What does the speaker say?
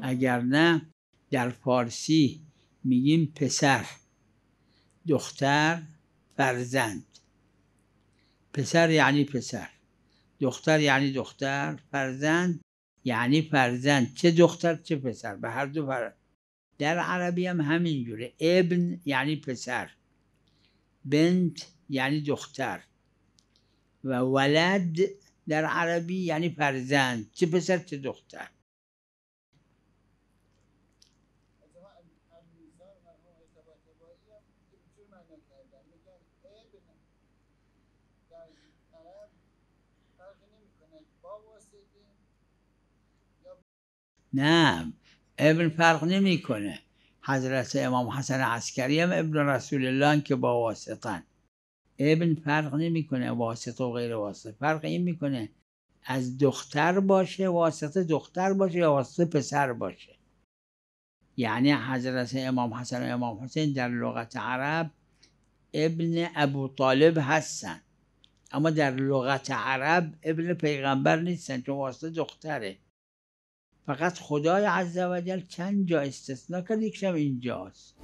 اگر نه در فارسی میگیم پسر، دختر، فرزند. پسر یعنی پسر، دختر یعنی دختر، فرزند یعنی فرزند، چه دختر چه پسر، به هر دو فرزند. در عربی هم همینجوره. ابن یعنی پسر، بنت یعنی دختر و ولد در عربی یعنی فرزند، چه پسر چه دختر. نه، ابن فرق نمیکنه. حضرت امام حسن عسکری هم ابن رسول الله که با واسطن. ابن فرق نمیکنه واسطه و غیر واسطه، فرق این میکنه از دختر باشه، واسطه دختر باشه یا واسطه پسر باشه. یعنی حضرت امام حسن و امام حسین در لغت عرب ابن ابو طالب هستن، اما در لغت عرب ابن پیغمبر نیستن چون واسطه دختره. فقط خدای عزوجل چند جا استثناء کرد، یکشم اینجاست.